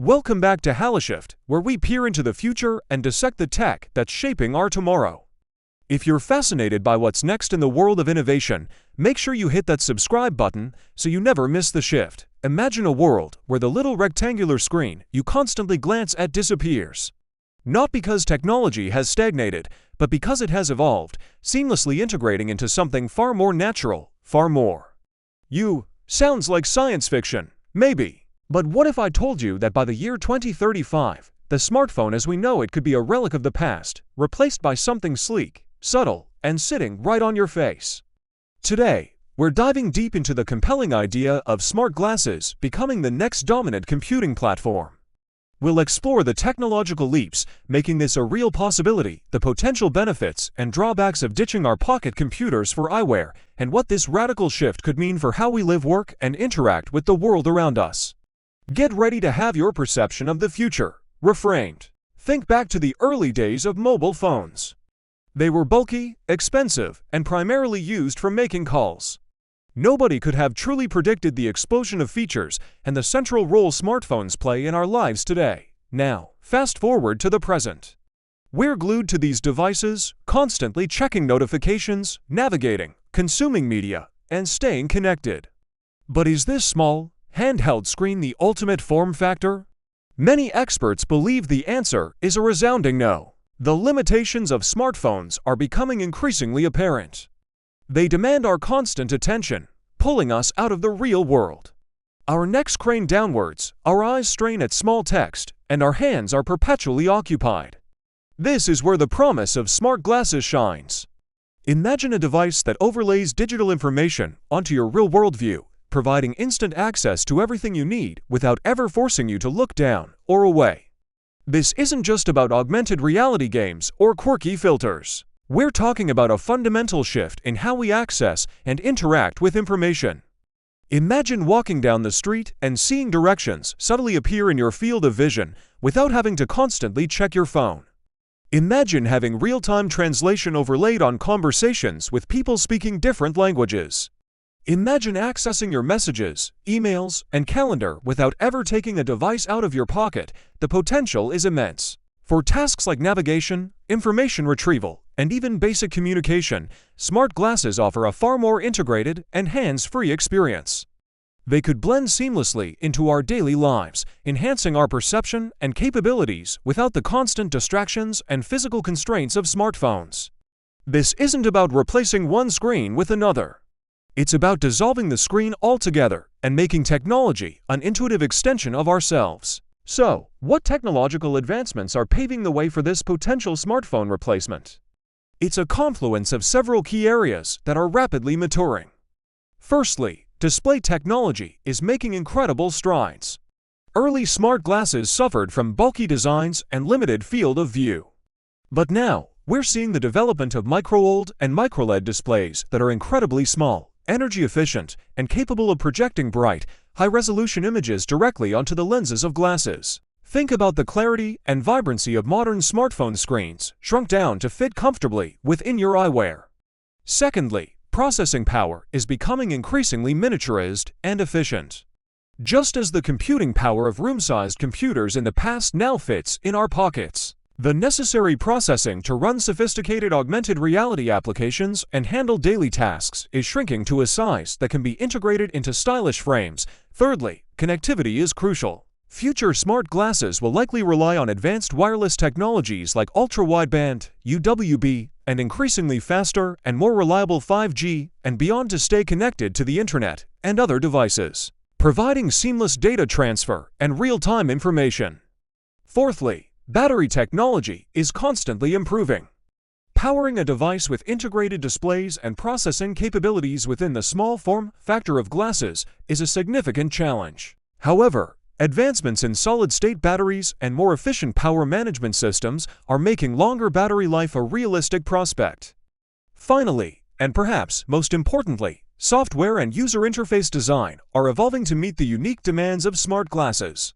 Welcome back to HaloShift, where we peer into the future and dissect the tech that's shaping our tomorrow. If you're fascinated by what's next in the world of innovation, make sure you hit that subscribe button so you never miss the shift. Imagine a world where the little rectangular screen you constantly glance at disappears. Not because technology has stagnated, but because it has evolved, seamlessly integrating into something far more natural, far more. Sounds like science fiction, maybe. But what if I told you that by the year 2035, the smartphone as we know it could be a relic of the past, replaced by something sleek, subtle, and sitting right on your face? Today, we're diving deep into the compelling idea of smart glasses becoming the next dominant computing platform. We'll explore the technological leaps, making this a real possibility, the potential benefits and drawbacks of ditching our pocket computers for eyewear, and what this radical shift could mean for how we live, work, and interact with the world around us. Get ready to have your perception of the future reframed. Think back to the early days of mobile phones. They were bulky, expensive, and primarily used for making calls. Nobody could have truly predicted the explosion of features and the central role smartphones play in our lives today. Now, fast forward to the present. We're glued to these devices, constantly checking notifications, navigating, consuming media, and staying connected. But is this small, handheld screen the ultimate form factor? Many experts believe the answer is a resounding no. The limitations of smartphones are becoming increasingly apparent. They demand our constant attention, pulling us out of the real world. Our necks crane downwards, our eyes strain at small text, and our hands are perpetually occupied. This is where the promise of smart glasses shines. Imagine a device that overlays digital information onto your real-world view, providing instant access to everything you need without ever forcing you to look down or away. This isn't just about augmented reality games or quirky filters. We're talking about a fundamental shift in how we access and interact with information. Imagine walking down the street and seeing directions subtly appear in your field of vision without having to constantly check your phone. Imagine having real-time translation overlaid on conversations with people speaking different languages. Imagine accessing your messages, emails, and calendar without ever taking a device out of your pocket. The potential is immense. For tasks like navigation, information retrieval, and even basic communication, smart glasses offer a far more integrated and hands-free experience. They could blend seamlessly into our daily lives, enhancing our perception and capabilities without the constant distractions and physical constraints of smartphones. This isn't about replacing one screen with another. It's about dissolving the screen altogether and making technology an intuitive extension of ourselves. So, what technological advancements are paving the way for this potential smartphone replacement? It's a confluence of several key areas that are rapidly maturing. Firstly, display technology is making incredible strides. Early smart glasses suffered from bulky designs and limited field of view. But now, we're seeing the development of Micro-OLED and Micro-LED displays that are incredibly small, energy efficient, and capable of projecting bright, high-resolution images directly onto the lenses of glasses. Think about the clarity and vibrancy of modern smartphone screens, shrunk down to fit comfortably within your eyewear. Secondly, processing power is becoming increasingly miniaturized and efficient. Just as the computing power of room-sized computers in the past now fits in our pockets, the necessary processing to run sophisticated augmented reality applications and handle daily tasks is shrinking to a size that can be integrated into stylish frames. Thirdly, connectivity is crucial. Future smart glasses will likely rely on advanced wireless technologies like ultra-wideband, UWB, and increasingly faster and more reliable 5G and beyond to stay connected to the internet and other devices, providing seamless data transfer and real-time information. Fourthly, battery technology is constantly improving. Powering a device with integrated displays and processing capabilities within the small form factor of glasses is a significant challenge. However, advancements in solid-state batteries and more efficient power management systems are making longer battery life a realistic prospect. Finally, and perhaps most importantly, software and user interface design are evolving to meet the unique demands of smart glasses.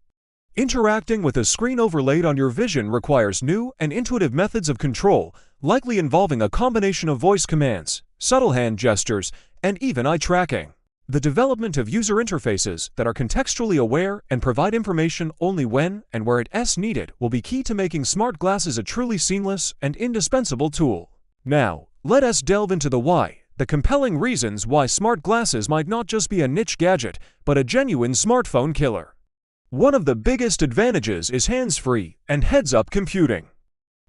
Interacting with a screen overlaid on your vision requires new and intuitive methods of control, likely involving a combination of voice commands, subtle hand gestures, and even eye tracking. The development of user interfaces that are contextually aware and provide information only when and where it is needed will be key to making smart glasses a truly seamless and indispensable tool. Now, let us delve into the why, the compelling reasons why smart glasses might not just be a niche gadget, but a genuine smartphone killer. One of the biggest advantages is hands-free and heads-up computing.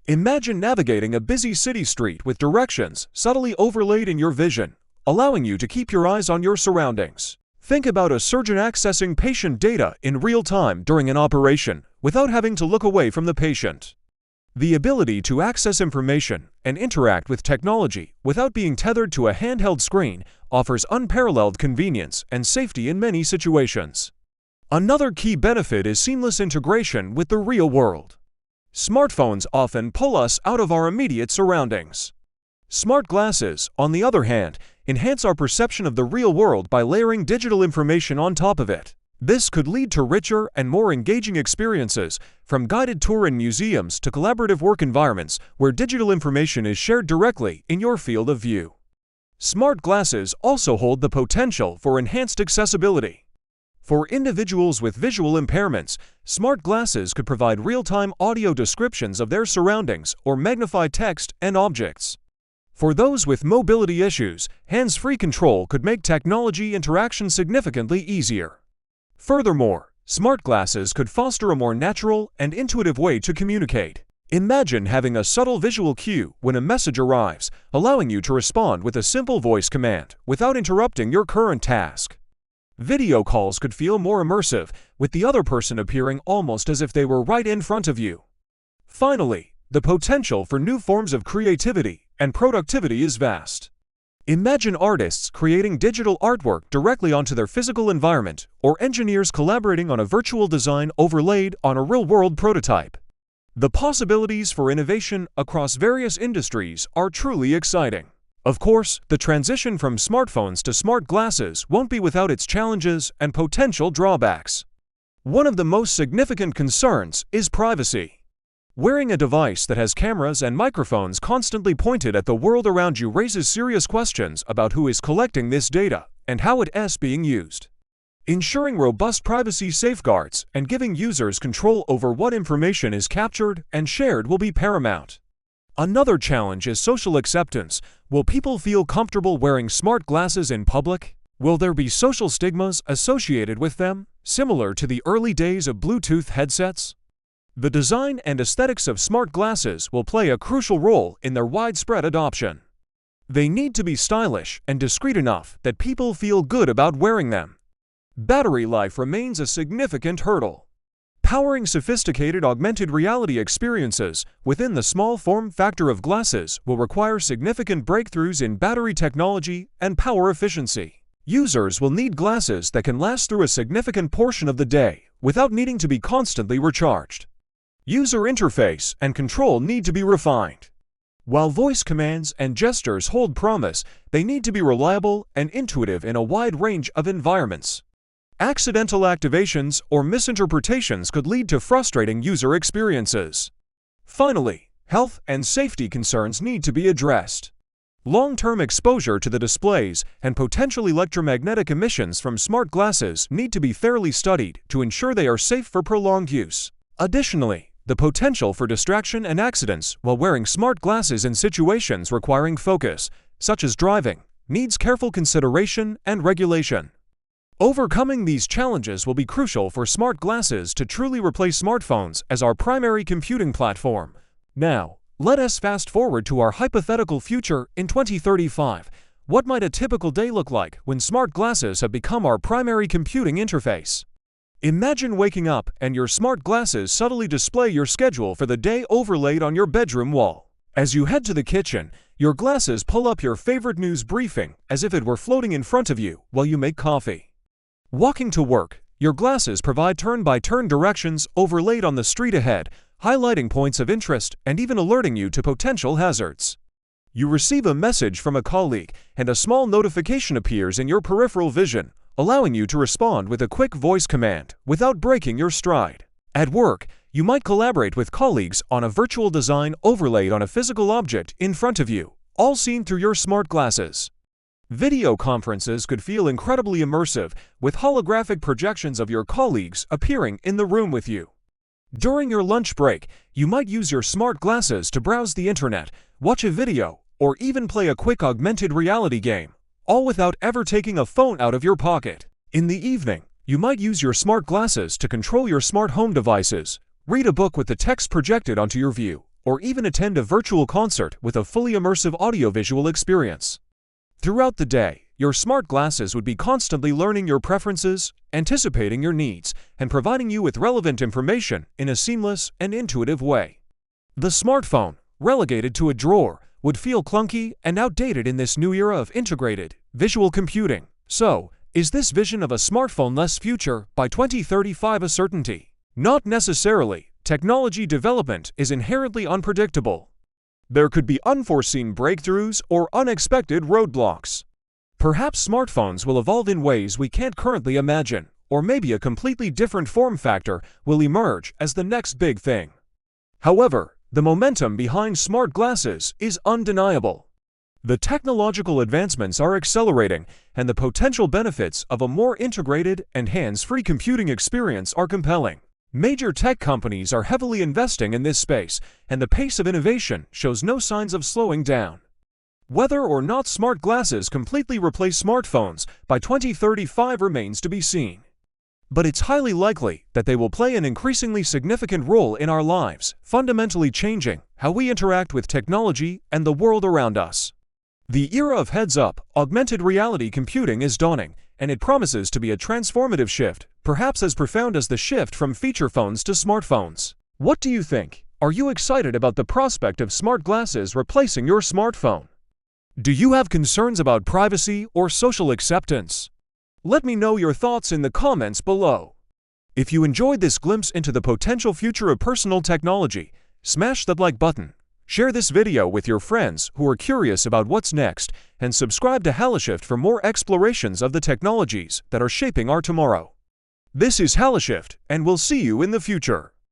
Imagine navigating a busy city street with directions subtly overlaid in your vision, allowing you to keep your eyes on your surroundings. Think about a surgeon accessing patient data in real time during an operation without having to look away from the patient. The ability to access information and interact with technology without being tethered to a handheld screen offers unparalleled convenience and safety in many situations. Another key benefit is seamless integration with the real world. Smartphones often pull us out of our immediate surroundings. Smart glasses, on the other hand, enhance our perception of the real world by layering digital information on top of it. This could lead to richer and more engaging experiences, from guided tour in museums to collaborative work environments where digital information is shared directly in your field of view. Smart glasses also hold the potential for enhanced accessibility. For individuals with visual impairments, smart glasses could provide real-time audio descriptions of their surroundings or magnify text and objects. For those with mobility issues, hands-free control could make technology interaction significantly easier. Furthermore, smart glasses could foster a more natural and intuitive way to communicate. Imagine having a subtle visual cue when a message arrives, allowing you to respond with a simple voice command without interrupting your current task. Video calls could feel more immersive, with the other person appearing almost as if they were right in front of you. Finally, the potential for new forms of creativity and productivity is vast. Imagine artists creating digital artwork directly onto their physical environment, or engineers collaborating on a virtual design overlaid on a real-world prototype. The possibilities for innovation across various industries are truly exciting. Of course, the transition from smartphones to smart glasses won't be without its challenges and potential drawbacks. One of the most significant concerns is privacy. Wearing a device that has cameras and microphones constantly pointed at the world around you raises serious questions about who is collecting this data and how it is being used. Ensuring robust privacy safeguards and giving users control over what information is captured and shared will be paramount. Another challenge is social acceptance. Will people feel comfortable wearing smart glasses in public? Will there be social stigmas associated with them, similar to the early days of Bluetooth headsets? The design and aesthetics of smart glasses will play a crucial role in their widespread adoption. They need to be stylish and discreet enough that people feel good about wearing them. Battery life remains a significant hurdle. Powering sophisticated augmented reality experiences within the small form factor of glasses will require significant breakthroughs in battery technology and power efficiency. Users will need glasses that can last through a significant portion of the day without needing to be constantly recharged. User interface and control need to be refined. While voice commands and gestures hold promise, they need to be reliable and intuitive in a wide range of environments. Accidental activations or misinterpretations could lead to frustrating user experiences. Finally, health and safety concerns need to be addressed. Long-term exposure to the displays and potential electromagnetic emissions from smart glasses need to be thoroughly studied to ensure they are safe for prolonged use. Additionally, the potential for distraction and accidents while wearing smart glasses in situations requiring focus, such as driving, needs careful consideration and regulation. Overcoming these challenges will be crucial for smart glasses to truly replace smartphones as our primary computing platform. Now, let us fast forward to our hypothetical future in 2035. What might a typical day look like when smart glasses have become our primary computing interface? Imagine waking up and your smart glasses subtly display your schedule for the day overlaid on your bedroom wall. As you head to the kitchen, your glasses pull up your favorite news briefing as if it were floating in front of you while you make coffee. Walking to work, your glasses provide turn-by-turn directions overlaid on the street ahead, highlighting points of interest and even alerting you to potential hazards. You receive a message from a colleague, and a small notification appears in your peripheral vision, allowing you to respond with a quick voice command without breaking your stride. At work, you might collaborate with colleagues on a virtual design overlaid on a physical object in front of you, all seen through your smart glasses. Video conferences could feel incredibly immersive, with holographic projections of your colleagues appearing in the room with you. During your lunch break, you might use your smart glasses to browse the internet, watch a video, or even play a quick augmented reality game, all without ever taking a phone out of your pocket. In the evening, you might use your smart glasses to control your smart home devices, read a book with the text projected onto your view, or even attend a virtual concert with a fully immersive audiovisual experience. Throughout the day, your smart glasses would be constantly learning your preferences, anticipating your needs, and providing you with relevant information in a seamless and intuitive way. The smartphone, relegated to a drawer, would feel clunky and outdated in this new era of integrated, visual computing. So, is this vision of a smartphone-less future by 2035 a certainty? Not necessarily. Technology development is inherently unpredictable. There could be unforeseen breakthroughs or unexpected roadblocks. Perhaps smartphones will evolve in ways we can't currently imagine, or maybe a completely different form factor will emerge as the next big thing. However, the momentum behind smart glasses is undeniable. The technological advancements are accelerating, and the potential benefits of a more integrated and hands-free computing experience are compelling. Major tech companies are heavily investing in this space, and the pace of innovation shows no signs of slowing down. Whether or not smart glasses completely replace smartphones by 2035 remains to be seen. But it's highly likely that they will play an increasingly significant role in our lives, fundamentally changing how we interact with technology and the world around us. The era of heads-up, augmented reality computing is dawning, and it promises to be a transformative shift, perhaps as profound as the shift from feature phones to smartphones. What do you think? Are you excited about the prospect of smart glasses replacing your smartphone? Do you have concerns about privacy or social acceptance? Let me know your thoughts in the comments below. If you enjoyed this glimpse into the potential future of personal technology, smash that like button, share this video with your friends who are curious about what's next, and subscribe to HaloShift for more explorations of the technologies that are shaping our tomorrow. This is HaloShift, and we'll see you in the future.